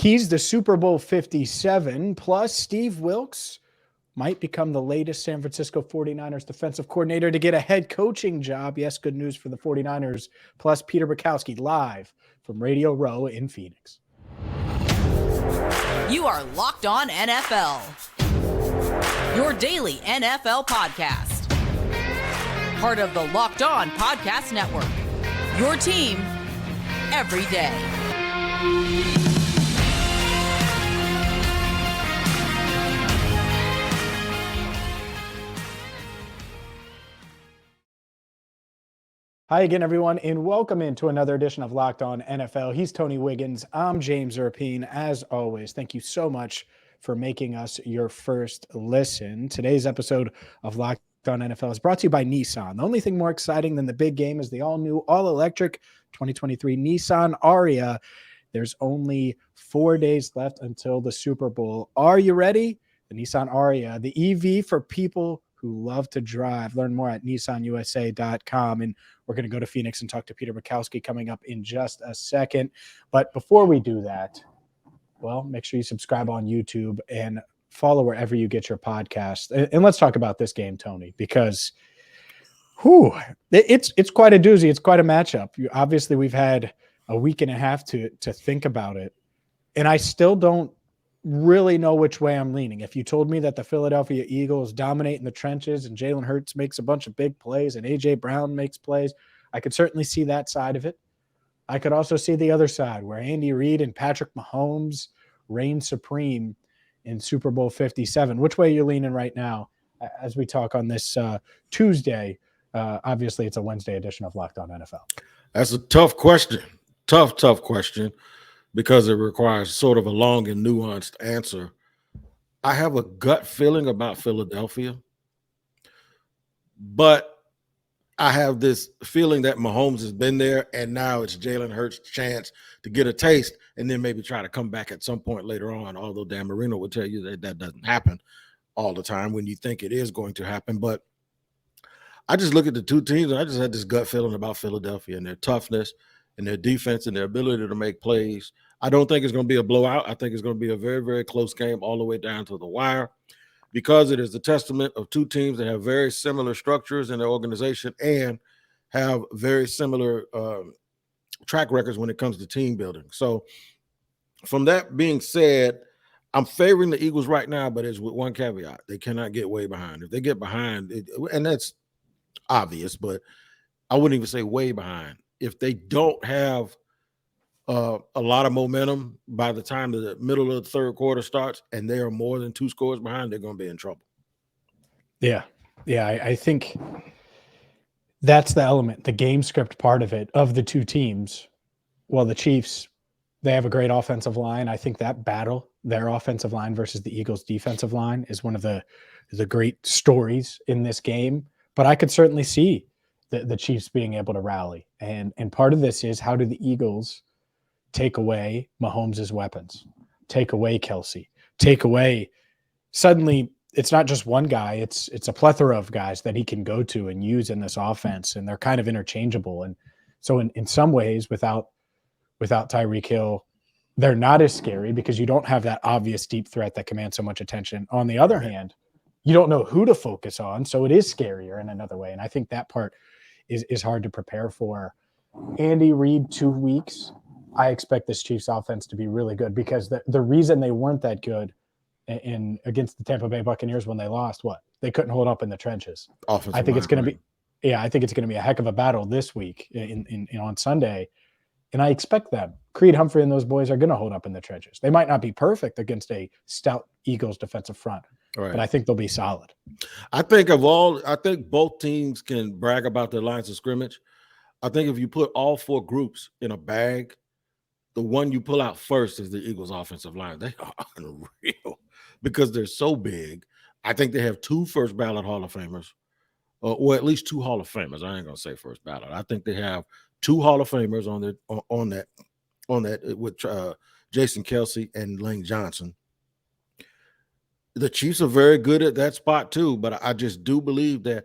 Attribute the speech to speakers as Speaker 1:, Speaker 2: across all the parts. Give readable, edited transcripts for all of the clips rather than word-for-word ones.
Speaker 1: He's the Super Bowl 57. Plus, Steve Wilks might become the latest San Francisco 49ers defensive coordinator to get a head coaching job. Yes, good news for the 49ers. Plus, Peter Bukowski live from Radio Row in Phoenix.
Speaker 2: You are Locked On NFL, your daily NFL podcast. Part of the Locked On Podcast Network, your team every day.
Speaker 1: Hi again, everyone, and welcome into another edition of Locked On NFL. He's Tony Wiggins. I'm James Rapien. As always, thank you so much for making us your first listen. Today's episode of Locked On NFL is brought to you by Nissan. The only thing more exciting than the big game is the all-new, all-electric 2023 Nissan Ariya. There's only 4 days left until the Super Bowl. Are you ready? The Nissan Ariya, the EV for people who love to drive. Learn more at nissanusa.com. And we're going to go to Phoenix and talk to Peter Bukowski coming up in just a second. But before we do that, well, make sure you subscribe on YouTube and follow wherever you get your podcast. And let's talk about this game, Tony, because it's quite a doozy. It's quite a matchup. Obviously, we've had a week and a half to think about it. And I still don't really know which way I'm leaning. If you told me that the Philadelphia Eagles dominate in the trenches and Jalen Hurts makes a bunch of big plays and A.J. Brown makes plays, I could certainly see that side of it. I could also see the other side where Andy Reid and Patrick Mahomes reign supreme in Super Bowl 57. Which way are you leaning right now as we talk on this Tuesday? Obviously, it's a Wednesday edition of Locked On NFL.
Speaker 3: That's a tough question. Tough question. Because it requires sort of a long and nuanced answer. I have a gut feeling about Philadelphia, but I have this feeling that Mahomes has been there, and now it's Jalen Hurts' chance to get a taste and then maybe try to come back at some point later on, although Dan Marino would tell you that that doesn't happen all the time when you think it is going to happen. But I just look at the two teams, and I just had this gut feeling about Philadelphia and their toughness and their defense and their ability to make plays. I don't think it's going to be a blowout. I think it's going to be a very, very close game all the way down to the wire, because it is the testament of two teams that have very similar structures in their organization and have very similar track records when it comes to team building. So from that being said, I'm favoring the Eagles right now, but it's with one caveat. They cannot get way behind. If they get behind, and that's obvious, but I wouldn't even say way behind. If they don't have a lot of momentum by the time the middle of the third quarter starts and they are more than 2 scores behind, they're going to be in trouble.
Speaker 1: Yeah. I think that's the element, the game script part of it, of the two teams. Well, the Chiefs, they have a great offensive line. I think that battle, their offensive line versus the Eagles' defensive line, is one of the great stories in this game. But I could certainly see the Chiefs being able to rally. And part of this is, how do the Eagles take away Mahomes' weapons, take away Kelsey, take away – suddenly it's not just one guy, it's a plethora of guys that he can go to and use in this offense, and they're kind of interchangeable. And so in some ways, without Tyreek Hill, they're not as scary because you don't have that obvious deep threat that commands so much attention. On the other hand, you don't know who to focus on, so it is scarier in another way. And I think that part is hard to prepare for. Andy Reid, 2 weeks, I expect this Chiefs offense to be really good, because the reason they weren't that good in against the Tampa Bay Buccaneers when they lost, they couldn't hold up in the trenches. I think it's going to be a heck of a battle this week on Sunday. And I expect them, Creed Humphrey and those boys, are going to hold up in the trenches. They might not be perfect against a stout Eagles defensive front, but I think they'll be solid.
Speaker 3: I think both teams can brag about their lines of scrimmage. I think if you put all 4 groups in a bag, the one you pull out first is the Eagles' offensive line. They are unreal because they're so big. I think they have 2 first ballot Hall of Famers, or at least 2 Hall of Famers. I ain't gonna say first ballot. I think they have 2 Hall of Famers on that with Jason Kelsey and Lane Johnson. The Chiefs are very good at that spot too, but I just do believe that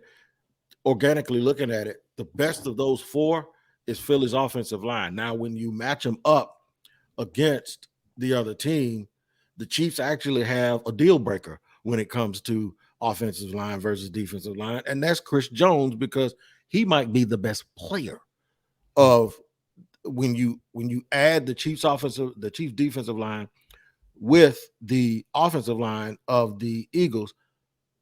Speaker 3: organically looking at it, the best of those 4 is Philly's offensive line. Now, when you match them up against the other team, the Chiefs actually have a deal breaker when it comes to offensive line versus defensive line, and that's Chris Jones, because he might be the best player of when you add the Chiefs defensive line with the offensive line of the Eagles.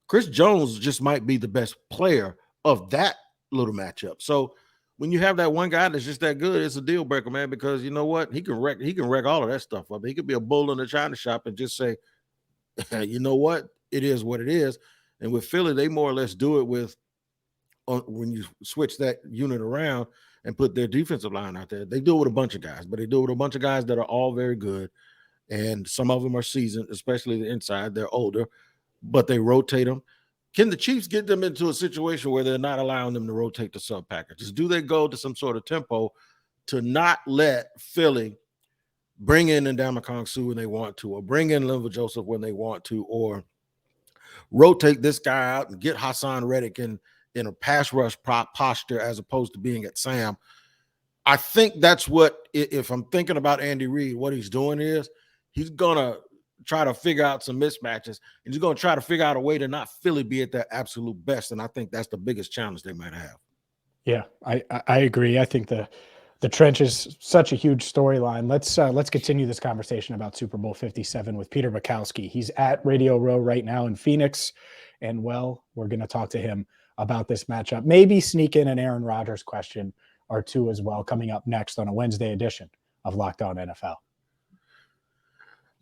Speaker 3: Chris Jones just might be the best player of that little matchup. So when you have that one guy that's just that good, it's a deal breaker, man, because you know what? He can wreck all of that stuff up. He could be a bull in the china shop and just say, you know what? It is what it is. And with Philly, they more or less do it with when you switch that unit around and put their defensive line out there. They do it with a bunch of guys, but they do it with a bunch of guys that are all very good. And some of them are seasoned, especially the inside. They're older, but they rotate them. Can the Chiefs get them into a situation where they're not allowing them to rotate the sub packages? Do they go to some sort of tempo to not let Philly bring in Ndamukong Suh when they want to, or bring in Linval Joseph when they want to, or rotate this guy out and get Hassan Reddick in a pass rush posture as opposed to being at Sam? I think that's what, if I'm thinking about Andy Reid, what he's doing is he's going to try to figure out some mismatches, and he's going to try to figure out a way to not Philly be at their absolute best. And I think that's the biggest challenge they might have.
Speaker 1: Yeah, I agree. I think the trench is such a huge storyline. Let's continue this conversation about Super Bowl 57 with Peter Bukowski. He's at Radio Row right now in Phoenix, and well, we're going to talk to him about this matchup. Maybe sneak in an Aaron Rodgers question or two as well, coming up next on a Wednesday edition of Locked On NFL.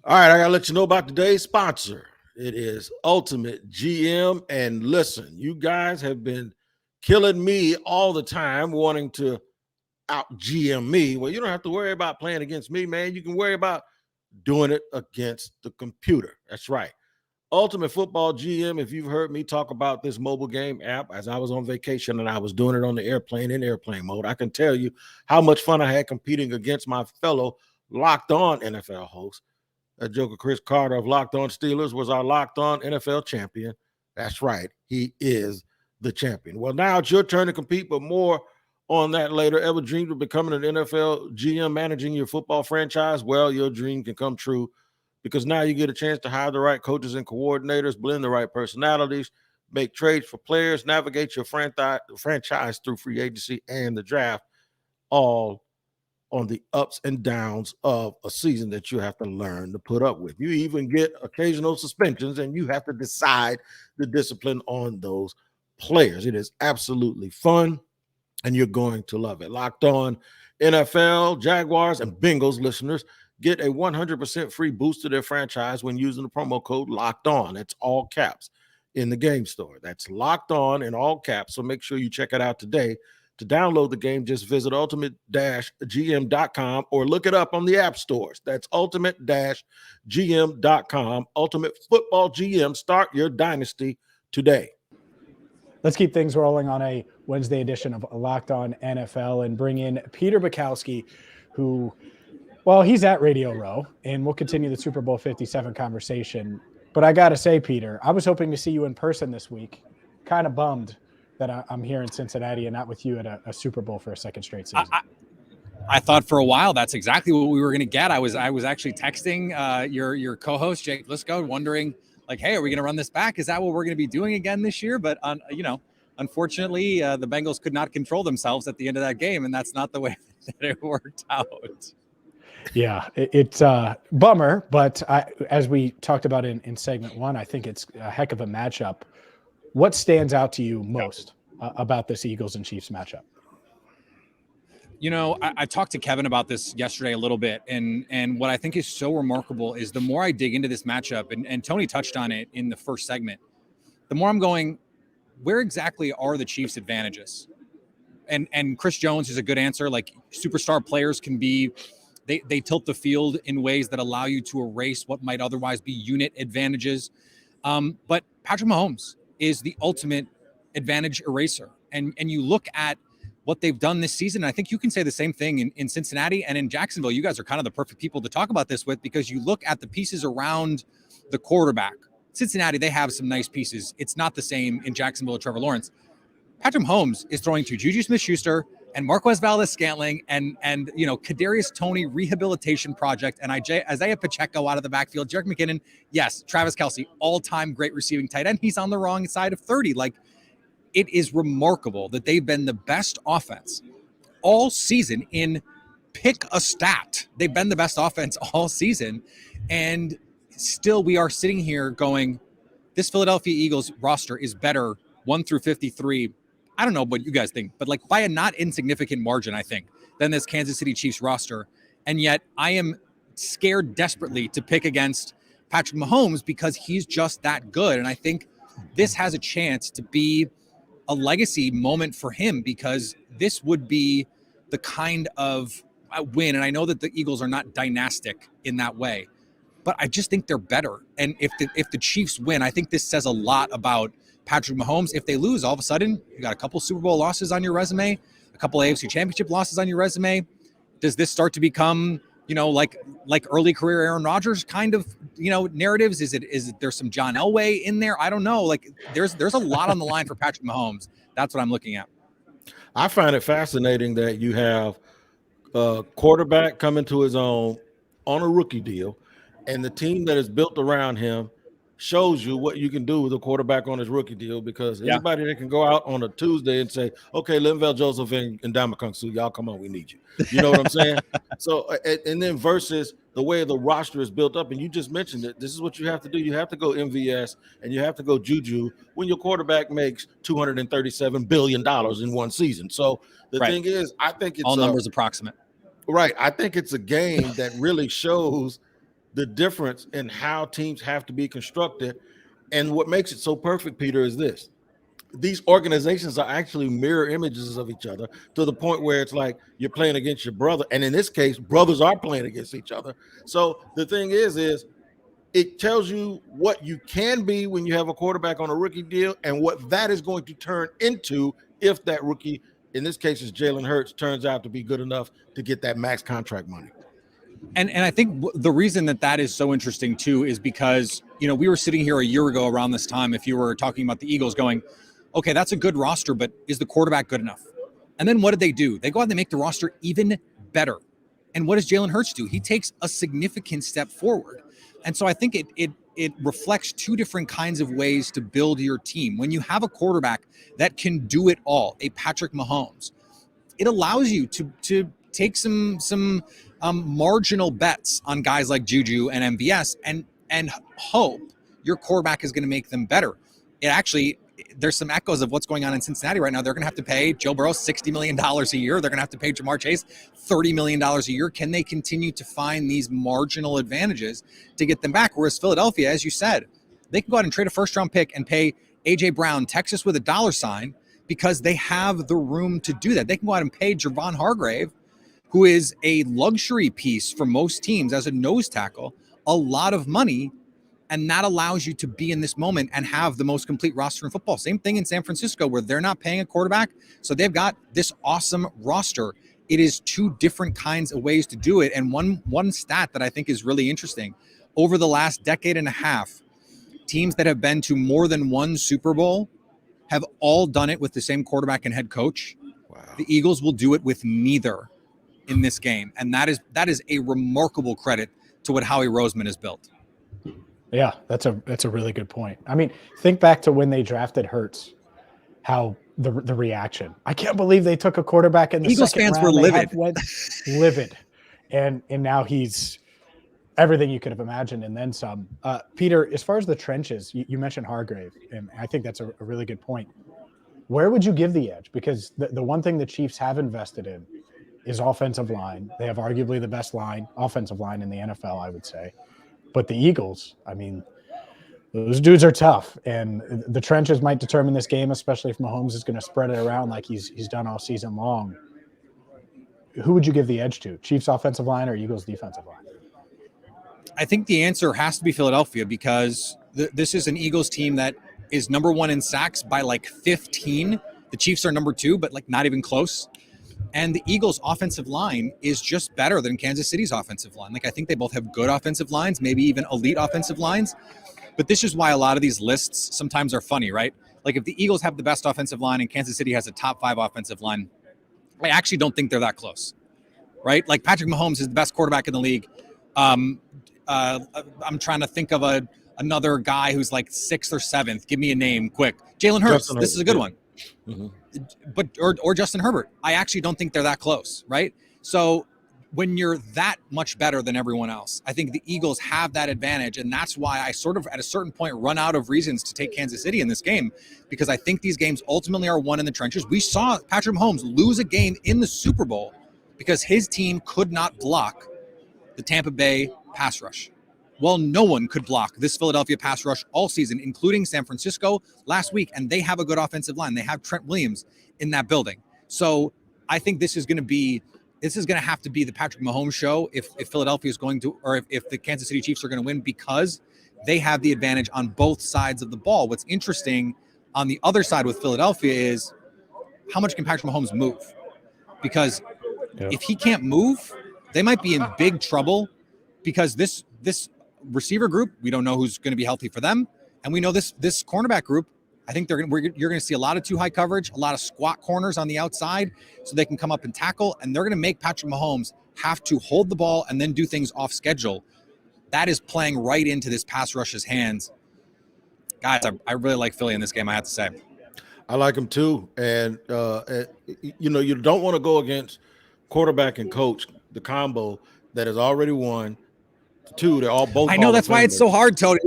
Speaker 3: All right, I got to let you know about today's sponsor. It is Ultimate GM. And listen, you guys have been killing me all the time wanting to out GM me. Well, you don't have to worry about playing against me, man. You can worry about doing it against the computer. That's right. Ultimate Football GM, if you've heard me talk about this mobile game app as I was on vacation and I was doing it on the airplane in airplane mode, I can tell you how much fun I had competing against my fellow Locked On NFL hosts. That joker Chris Carter of Locked On Steelers was our Locked On NFL champion. That's right. He is the champion. Well, now it's your turn to compete, but more on that later. Ever dreamed of becoming an NFL GM managing your football franchise? Well, your dream can come true, because now you get a chance to hire the right coaches and coordinators, blend the right personalities, make trades for players, navigate your franchise through free agency and the draft, all on the ups and downs of a season that you have to learn to put up with. You even get occasional suspensions, and you have to decide the discipline on those players. It is absolutely fun, and you're going to love it. Locked On NFL, Jaguars, and Bengals listeners get a 100% free boost to their franchise when using the promo code Locked On. It's all caps in the game store. That's Locked On in all caps, so make sure you check it out today. To download the game, just visit ultimate-gm.com or look it up on the app stores. That's ultimate-gm.com. Ultimate Football GM. Start your dynasty today.
Speaker 1: Let's keep things rolling on a Wednesday edition of Locked On NFL and bring in Peter Bukowski, who, well, he's at Radio Row, and we'll continue the Super Bowl 57 conversation. But I got to say, Peter, I was hoping to see you in person this week. Kind of bummed that I'm here in Cincinnati and not with you at a Super Bowl for a second straight season.
Speaker 4: I thought for a while that's exactly what we were going to get. I was actually texting your co-host Jake Lisco, wondering like, hey, are we going to run this back? Is that what we're going to be doing again this year? But unfortunately, the Bengals could not control themselves at the end of that game, and that's not the way that it worked out.
Speaker 1: Yeah, it's a bummer, but as we talked about in segment one, I think it's a heck of a matchup. What stands out to you most about this Eagles and Chiefs matchup?
Speaker 4: I talked to Kevin about this yesterday a little bit, and what I think is so remarkable is the more I dig into this matchup, and Tony touched on it in the first segment, the more I'm going, where exactly are the Chiefs' advantages? And Chris Jones is a good answer. Like, superstar players can be, they tilt the field in ways that allow you to erase what might otherwise be unit advantages. But Patrick Mahomes is the ultimate advantage eraser. And you look at what they've done this season. And I think you can say the same thing in Cincinnati and in Jacksonville. You guys are kind of the perfect people to talk about this with, because you look at the pieces around the quarterback. Cincinnati, they have some nice pieces. It's not the same in Jacksonville or Trevor Lawrence. Patrick Mahomes is throwing to Juju Smith-Schuster and Marquez Valdes-Scantling and Kadarius Toney rehabilitation project and Isaiah Pacheco out of the backfield, Jerick McKinnon, yes, Travis Kelce, all-time great receiving tight end. He's on the wrong side of 30. Like, it is remarkable that they've been the best offense all season in pick a stat. They've been the best offense all season, and still we are sitting here going, this Philadelphia Eagles roster is better 1 through 53. I don't know what you guys think, but like by a not insignificant margin, I think, than this Kansas City Chiefs roster. And yet I am scared desperately to pick against Patrick Mahomes because he's just that good. And I think this has a chance to be a legacy moment for him, because this would be the kind of win. And I know that the Eagles are not dynastic in that way, but I just think they're better. And if the Chiefs win, I think this says a lot about Patrick Mahomes. If they lose, all of a sudden, you got a couple Super Bowl losses on your resume, a couple AFC Championship losses on your resume. Does this start to become, like early career Aaron Rodgers kind of, narratives? Is there some John Elway in there? I don't know. Like there's a lot on the line for Patrick Mahomes. That's what I'm looking at.
Speaker 3: I find it fascinating that you have a quarterback coming to his own on a rookie deal, and the team that is built around him shows you what you can do with a quarterback on his rookie deal, because anybody that can go out on a Tuesday and say, okay, Linval Joseph and Ndamukong Suh, y'all come on, we need you. You know what I'm saying? So, and then versus the way the roster is built up, and you just mentioned it, this is what you have to do. You have to go MVS and you have to go Juju when your quarterback makes $237 billion in one season. So the thing is, I think it's
Speaker 4: all numbers approximate.
Speaker 3: Right. I think it's a game that really shows the difference in how teams have to be constructed. And what makes it so perfect, Peter, is this. These organizations are actually mirror images of each other, to the point where it's like you're playing against your brother. And in this case, brothers are playing against each other. So the thing is it tells you what you can be when you have a quarterback on a rookie deal, and what that is going to turn into if that rookie, in this case is Jalen Hurts, turns out to be good enough to get that max contract money.
Speaker 4: And I think the reason that is so interesting too is because, we were sitting here a year ago around this time, if you were talking about the Eagles, going, okay, that's a good roster, but is the quarterback good enough? And then what did they do? They go out and they make the roster even better. And what does Jalen Hurts do? He takes a significant step forward. And so I think it reflects two different kinds of ways to build your team. When you have a quarterback that can do it all, a Patrick Mahomes, it allows you to take some marginal bets on guys like Juju and MVS and hope your quarterback is going to make them better. There's some echoes of what's going on in Cincinnati right now. They're going to have to pay Joe Burrow $60 million a year. They're going to have to pay Jamar Chase $30 million a year. Can they continue to find these marginal advantages to get them back? Whereas Philadelphia, as you said, they can go out and trade a first-round pick and pay A.J. Brown, Texas with a dollar sign, because they have the room to do that. They can go out and pay Javon Hargrave, who is a luxury piece for most teams as a nose tackle, a lot of money, and that allows you to be in this moment and have the most complete roster in football. Same thing in San Francisco, where they're not paying a quarterback, so they've got this awesome roster. It is two different kinds of ways to do it. And one stat that I think is really interesting, over the last decade and a half, teams that have been to more than one Super Bowl have all done it with the same quarterback and head coach. Wow. The Eagles will do it with neither in this game. And that is a remarkable credit to what Howie Roseman has built.
Speaker 1: Yeah, that's a really good point. I mean, think back to when they drafted Hurts, how the reaction. I can't believe they took a quarterback in the
Speaker 4: Eagles
Speaker 1: second
Speaker 4: fans
Speaker 1: round.
Speaker 4: were livid.
Speaker 1: Livid. And now he's everything you could have imagined and then some. Peter, as far as the trenches, you mentioned Hargrave, and I think that's a really good point. Where would you give the edge? Because the one thing the Chiefs have invested in is offensive line. They have arguably the best offensive line in the NFL, I would say. But the Eagles, I mean, those dudes are tough, and the trenches might determine this game, especially if Mahomes is going to spread it around like he's done all season long. Who would you give the edge to? Chiefs offensive line or Eagles defensive line?
Speaker 4: I think the answer has to be Philadelphia, because this is an Eagles team that is number one in sacks by like 15. The Chiefs are number two, but like not even close. And the Eagles' offensive line is just better than Kansas City's offensive line. Like, I think they both have good offensive lines, maybe even elite offensive lines. But this is why a lot of these lists sometimes are funny, right? Like, if the Eagles have the best offensive line and Kansas City has a top 5 offensive line, I actually don't think they're that close, right? Like Patrick Mahomes is the best quarterback in the league. I'm trying to think of another guy who's like 6th or 7th. Give me a name quick. Jalen Hurts. This is a good one.
Speaker 3: Mm-hmm.
Speaker 4: But or Justin Herbert. I actually don't think they're that close, right? So when you're that much better than everyone else, I think the Eagles have that advantage. And that's why I sort of, at a certain point, run out of reasons to take Kansas City in this game, because I think these games ultimately are won in the trenches. We saw Patrick Mahomes lose a game in the Super Bowl because his team could not block the Tampa Bay pass rush. Well, no one could block this Philadelphia pass rush all season, including San Francisco last week. And they have a good offensive line. They have Trent Williams in that building. So I think this is going to have to be the Patrick Mahomes show if Philadelphia is going to, or if the Kansas City Chiefs are going to win, because they have the advantage on both sides of the ball. What's interesting on the other side with Philadelphia is how much can Patrick Mahomes move? Because if he can't move, they might be in big trouble, because this receiver group, we don't know who's going to be healthy for them. And we know this cornerback group, I think you're going to see a lot of too high coverage, a lot of squat corners on the outside so they can come up and tackle. And they're going to make Patrick Mahomes have to hold the ball and then do things off schedule. That is playing right into this pass rush's hands. Guys, I really like Philly in this game, I have to say.
Speaker 3: I like him too. And, you don't want to go against quarterback and coach, the combo that has already won. Two, they're all both.
Speaker 4: I know, that's why it's so hard, Tony.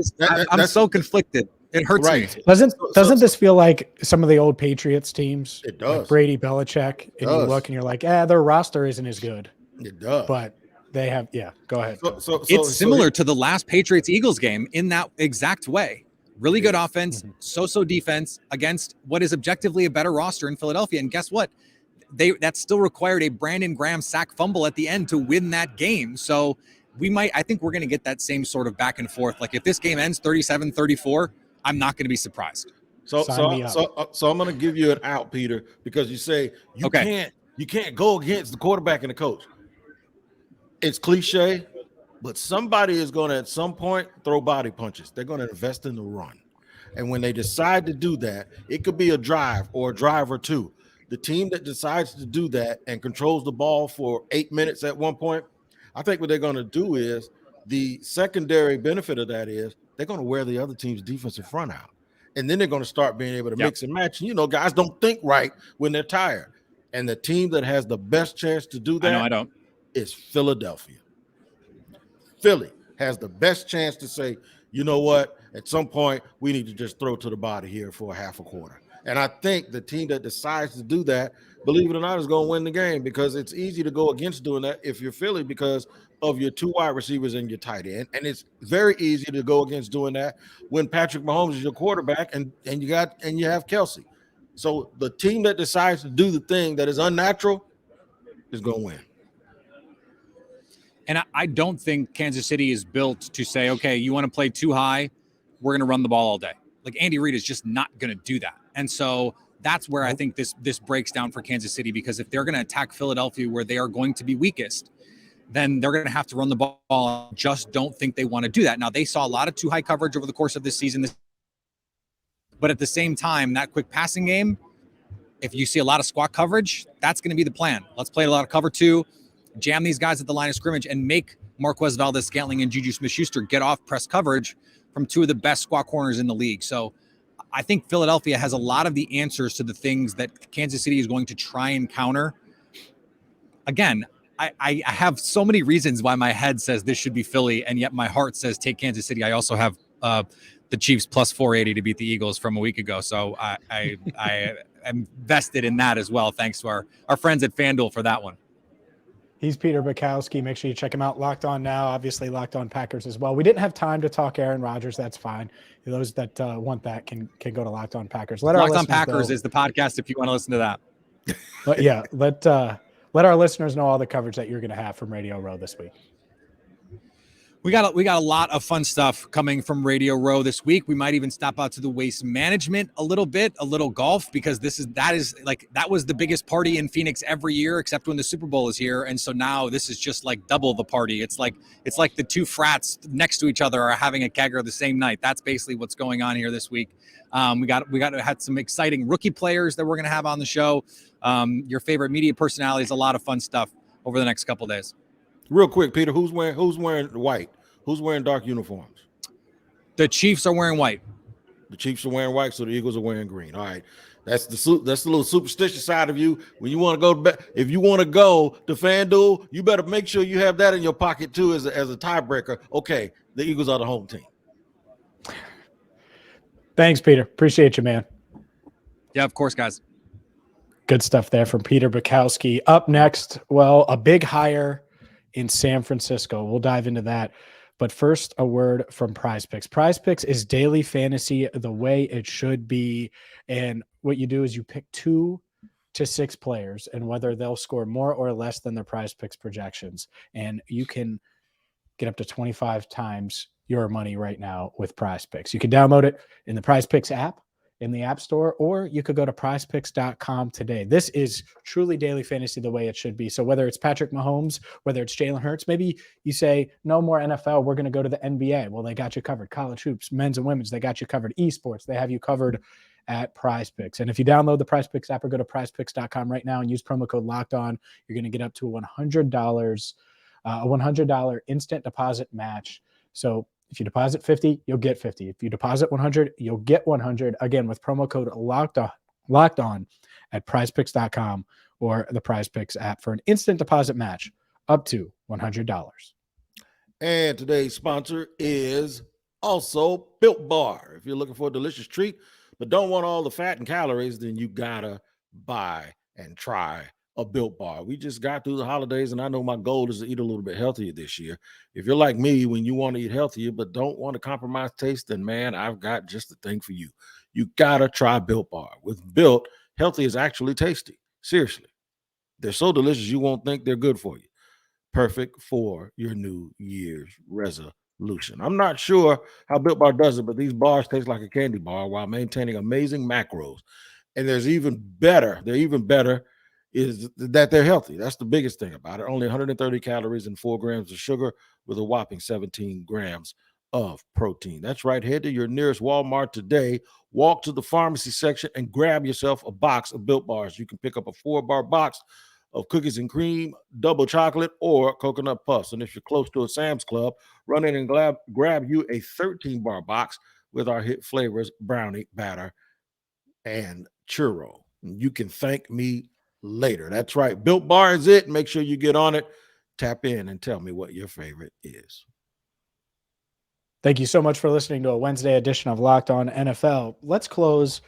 Speaker 4: I'm so conflicted. It hurts me.
Speaker 1: Doesn't this feel like some of the old Patriots teams?
Speaker 3: It does.
Speaker 1: Like Brady, Belichick, and you look and you're like, their roster isn't as good.
Speaker 3: It does.
Speaker 1: But they have, go ahead.
Speaker 3: So
Speaker 4: it's similar to the last Patriots-Eagles game in that exact way. Really good offense, so-so defense against what is objectively a better roster in Philadelphia. And guess what? That still required a Brandon Graham sack fumble at the end to win that game. So I think we're going to get that same sort of back and forth. Like if this game ends 37-34, I'm not going to be surprised.
Speaker 3: So I'm going to give you an out, Peter, because you say you can't go against the quarterback and the coach. It's cliche, but somebody is going to at some point throw body punches. They're going to invest in the run. And when they decide to do that, it could be a drive or a drive or two. The team that decides to do that and controls the ball for 8 minutes at one point, I think what they're going to do is the secondary benefit of that is they're going to wear the other team's defensive front out. And then they're going to start being able to mix and match. And, guys don't think right when they're tired. And the team that has the best chance to do that
Speaker 4: I don't.
Speaker 3: is Philadelphia. Philly has the best chance to say, you know what, at some point we need to just throw to the body here for a half a quarter. And I think the team that decides to do that, believe it or not, is going to win the game, because it's easy to go against doing that if you're Philly because of your two wide receivers and your tight end. And it's very easy to go against doing that when Patrick Mahomes is your quarterback and you have Kelsey. So the team that decides to do the thing that is unnatural is going to win.
Speaker 4: And I don't think Kansas City is built to say, okay, you want to play too high, we're going to run the ball all day. Like Andy Reid is just not going to do that. And so that's where I think this breaks down for Kansas City, because if they're going to attack Philadelphia where they are going to be weakest, then they're going to have to run the ball. I just don't think they want to do that. Now, they saw a lot of too high coverage over the course of this season. But at the same time, that quick passing game, if you see a lot of squat coverage, that's going to be the plan. Let's play a lot of cover two, jam these guys at the line of scrimmage, and make Marquez Valdez-Scantling and Juju Smith-Schuster get off press coverage from two of the best squat corners in the league. So I think Philadelphia has a lot of the answers to the things that Kansas City is going to try and counter. Again, I have so many reasons why my head says this should be Philly, and yet my heart says take Kansas City. I also have the Chiefs plus 480 to beat the Eagles from a week ago. So I am vested in that as well. Thanks to our friends at FanDuel for that one.
Speaker 1: He's Peter Bukowski. Make sure you check him out. Locked On Now, obviously Locked On Packers as well. We didn't have time to talk Aaron Rodgers. That's fine. Those that want that can go to Locked On Packers.
Speaker 4: Locked On Packers is the podcast if you want to listen to that.
Speaker 1: But yeah, let our listeners know all the coverage that you're going to have from Radio Row this week.
Speaker 4: We got a lot of fun stuff coming from Radio Row this week. We might even stop out to the Waste Management a little bit, a little golf, because that was the biggest party in Phoenix every year, except when the Super Bowl is here. And so now this is just like double the party. It's like the two frats next to each other are having a kegger the same night. That's basically what's going on here this week. We had some exciting rookie players that we're going to have on the show. Your favorite media personalities, a lot of fun stuff over the next couple of days.
Speaker 3: Real quick, Peter, who's wearing white? Who's wearing dark uniforms?
Speaker 4: The Chiefs are wearing white.
Speaker 3: The Chiefs are wearing white, so the Eagles are wearing green. All right. That's the little superstitious side of you. When you want to go to bed, if you want to go to FanDuel, you better make sure you have that in your pocket too as a tiebreaker. Okay, the Eagles are the home team.
Speaker 1: Thanks, Peter. Appreciate you, man.
Speaker 4: Yeah, of course, guys.
Speaker 1: Good stuff there from Peter Bukowski. Up next, well, a big hire in San Francisco. We'll dive into that. But first, a word from Prize Picks. Prize Picks is daily fantasy the way it should be. And what you do is you pick 2 to 6 players and whether they'll score more or less than their Prize Picks projections. And you can get up to 25 times your money right now with Prize Picks. You can download it in the Prize Picks app in the App Store, or you could go to prizepicks.com today. This is truly daily fantasy the way it should be. So whether it's Patrick Mahomes, whether it's Jalen Hurts, maybe you say, no more NFL, we're going to go to the NBA. Well, they got you covered. College hoops, men's and women's, they got you covered. Esports, they have you covered at Prize Picks. And if you download the Prize Picks app or go to prizepicks.com right now and use promo code Locked On, you're going to get up to $100, a $100 instant deposit match. So if you deposit 50, you'll get 50. If you deposit 100, you'll get 100. Again, with promo code locked on at prizepicks.com or the Prize Picks app for an instant deposit match up to $100.
Speaker 3: And today's sponsor is also Built Bar. If you're looking for a delicious treat but don't want all the fat and calories, then you gotta buy and try a Built Bar. We just got through the holidays, and I know my goal is to eat a little bit healthier this year. If you're like me, when you want to eat healthier but don't want to compromise taste, then man, I've got just the thing for you. You gotta try Built Bar. With Built, healthy is actually tasty. Seriously. They're so delicious you won't think they're good for you. Perfect for your New Year's resolution. I'm not sure how Built Bar does it, but these bars taste like a candy bar while maintaining amazing macros. And they're even better is that they're healthy. That's the biggest thing about it. Only 130 calories and 4 grams of sugar with a whopping 17 grams of protein. That's right. Head to your nearest Walmart today, walk to the pharmacy section and grab yourself a box of Built Bars. You can pick up a 4-bar box of cookies and cream, double chocolate, or coconut puffs. And if you're close to a Sam's Club, run in and grab you a 13-bar box with our hit flavors, brownie, batter, and churro. You can thank me later. That's right. Built Bar is it. Make sure you get on it. Tap in and tell me what your favorite is.
Speaker 1: Thank you so much for listening to a Wednesday edition of Locked On NFL. Let's close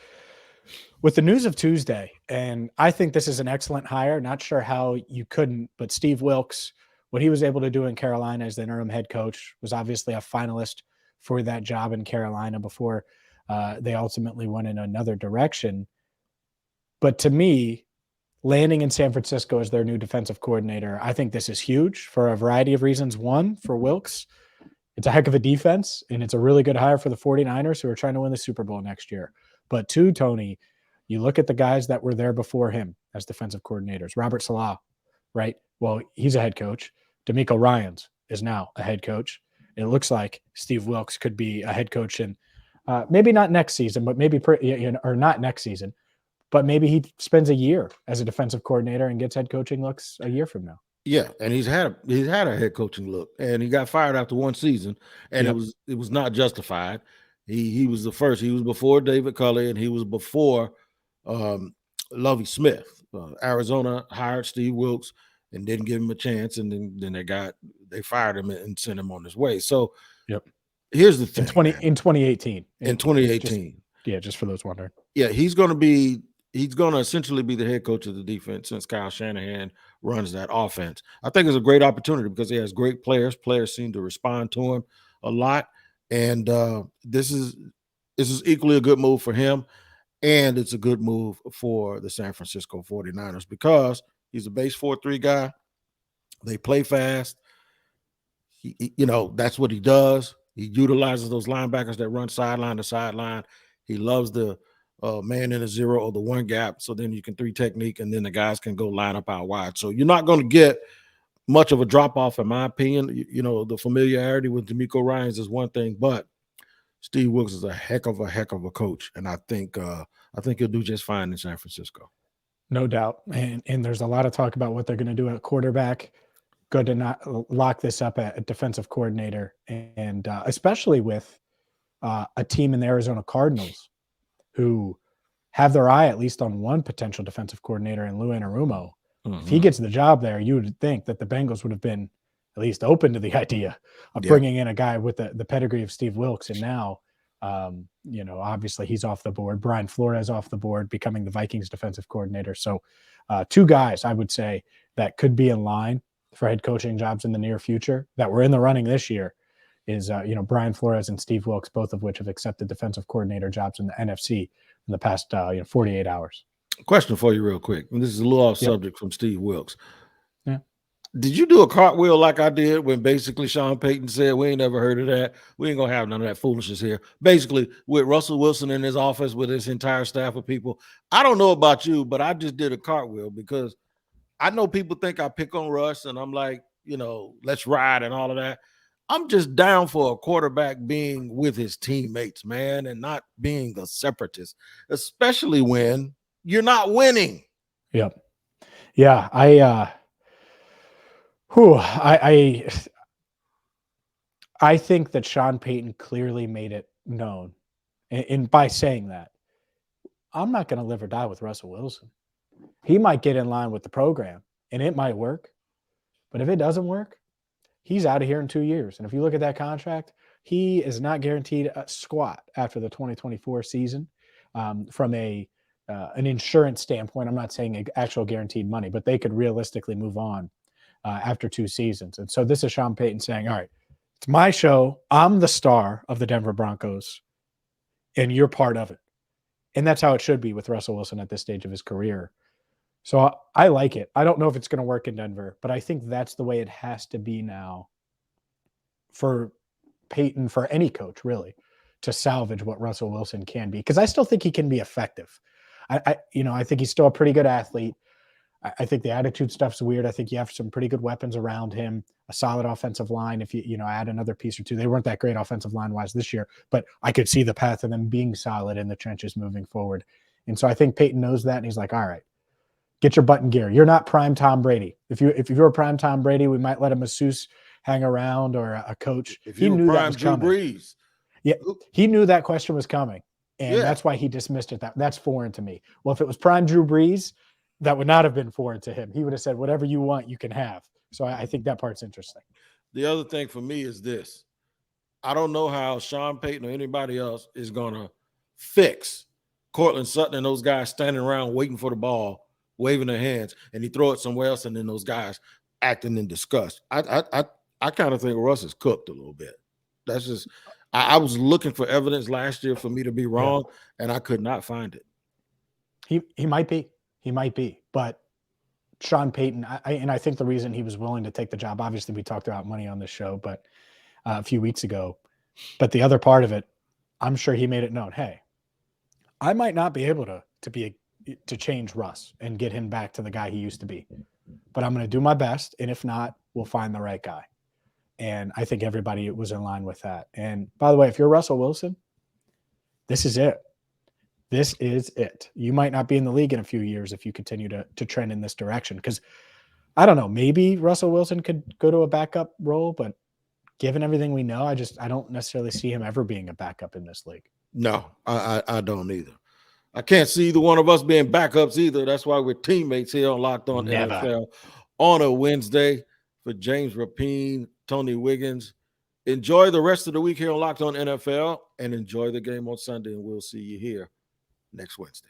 Speaker 1: with the news of Tuesday. And I think this is an excellent hire. Not sure how you couldn't, but Steve Wilks, what he was able to do in Carolina as the interim head coach, was obviously a finalist for that job in Carolina before they ultimately went in another direction. But to me, landing in San Francisco as their new defensive coordinator, I think this is huge for a variety of reasons. One, for Wilks, it's a heck of a defense, and it's a really good hire for the 49ers who are trying to win the Super Bowl next year. But two, Tony, you look at the guys that were there before him as defensive coordinators. Robert Saleh, right? Well, he's a head coach. DeMeco Ryans is now a head coach. It looks like Steve Wilks could be a head coach in maybe not next season, but maybe or not next season, but maybe he spends a year as a defensive coordinator and gets head coaching looks a year from now.
Speaker 3: Yeah, and he's had a head coaching look, and he got fired after one season, and it was not justified. He was the first. He was before David Culley, and he was before Lovie Smith. Arizona hired Steve Wilks and didn't give him a chance, and then they fired him and sent him on his way. So, here's the thing:
Speaker 1: in 2018.
Speaker 3: In 2018,
Speaker 1: just for those wondering.
Speaker 3: Yeah, he's going to essentially be the head coach of the defense since Kyle Shanahan runs that offense. I think it's a great opportunity because he has great players. Players seem to respond to him a lot. And this is equally a good move for him. And it's a good move for the San Francisco 49ers because he's a base 4-3 guy. They play fast. That's what he does. He utilizes those linebackers that run sideline to sideline. He loves the man in a zero or the one gap. So then you can 3 technique, and then the guys can go line up out wide. So you're not going to get much of a drop off, in my opinion. The familiarity with D'Amico Ryans is one thing, but Steve Wilks is a heck of a coach, and I think he'll do just fine in San Francisco.
Speaker 1: No doubt. And there's a lot of talk about what they're going to do at quarterback. Good to not lock this up at defensive coordinator, and especially with a team in the Arizona Cardinals who have their eye at least on one potential defensive coordinator in Lou Anarumo. If he gets the job there, you would think that the Bengals would have been at least open to the idea of bringing in a guy with the pedigree of Steve Wilks. And now, obviously he's off the board. Brian Flores off the board, becoming the Vikings defensive coordinator. So 2 guys, I would say, that could be in line for head coaching jobs in the near future that were in the running this year is, Brian Flores and Steve Wilks, both of which have accepted defensive coordinator jobs in the NFC in the past 48 hours.
Speaker 3: Question for you real quick. And this is a little off subject from Steve Wilks.
Speaker 1: Yeah.
Speaker 3: Did you do a cartwheel like I did when basically Sean Payton said, we ain't never heard of that? We ain't going to have none of that foolishness here. Basically, with Russell Wilson in his office with his entire staff of people. I don't know about you, but I just did a cartwheel because I know people think I pick on Russ and I'm like, let's ride and all of that. I'm just down for a quarterback being with his teammates, man, and not being a separatist, especially when you're not winning.
Speaker 1: Yep. Yeah. I think that Sean Payton clearly made it known. And by saying that, I'm not going to live or die with Russell Wilson. He might get in line with the program and it might work. But if it doesn't work, he's out of here in 2 years. And if you look at that contract, he is not guaranteed a squat after the 2024 season. From an insurance standpoint, I'm not saying actual guaranteed money, but they could realistically move on after 2 seasons. And so this is Sean Payton saying, all right, it's my show. I'm the star of the Denver Broncos, and you're part of it. And that's how it should be with Russell Wilson at this stage of his career. So I like it. I don't know if it's going to work in Denver, but I think that's the way it has to be now for Payton, for any coach really, to salvage what Russell Wilson can be. Because I still think he can be effective. I think he's still a pretty good athlete. I think the attitude stuff's weird. I think you have some pretty good weapons around him, a solid offensive line. If you add another piece or two, they weren't that great offensive line wise this year, but I could see the path of them being solid in the trenches moving forward. And so I think Payton knows that, and he's like, all right, get your butt in gear. You're not prime Tom Brady. If you're a prime Tom Brady, we might let a masseuse hang around or a coach.
Speaker 3: He knew that was coming. Breeze.
Speaker 1: Yeah, he knew that question was coming, and that's why he dismissed it. That's foreign to me. Well, if it was prime Drew Brees, that would not have been foreign to him. He would have said, whatever you want, you can have. So I think that part's interesting.
Speaker 3: The other thing for me is this. I don't know how Sean Payton or anybody else is going to fix Cortland Sutton and those guys standing around waiting for the ball, waving their hands, and he throw it somewhere else, and then those guys acting in disgust. I kind of think Russ is cooked a little bit. That's just I was looking for evidence last year for me to be wrong, and I could not find it.
Speaker 1: He might be. He might be. But Sean Payton, I think the reason he was willing to take the job, obviously we talked about money on this show, but a few weeks ago. But the other part of it, I'm sure he made it known, hey, I might not be able to change Russ and get him back to the guy he used to be. But I'm going to do my best, and if not, we'll find the right guy. And I think everybody was in line with that. And by the way, if you're Russell Wilson, this is it. This is it. You might not be in the league in a few years if you continue to trend in this direction. Because I don't know, maybe Russell Wilson could go to a backup role, but given everything we know, I don't necessarily see him ever being a backup in this league.
Speaker 3: No, I don't either. I can't see either one of us being backups either. That's why we're teammates here on Locked On NFL on a Wednesday. For James Rapien, Tony Wiggins, enjoy the rest of the week here on Locked On NFL and enjoy the game on Sunday, and we'll see you here next Wednesday.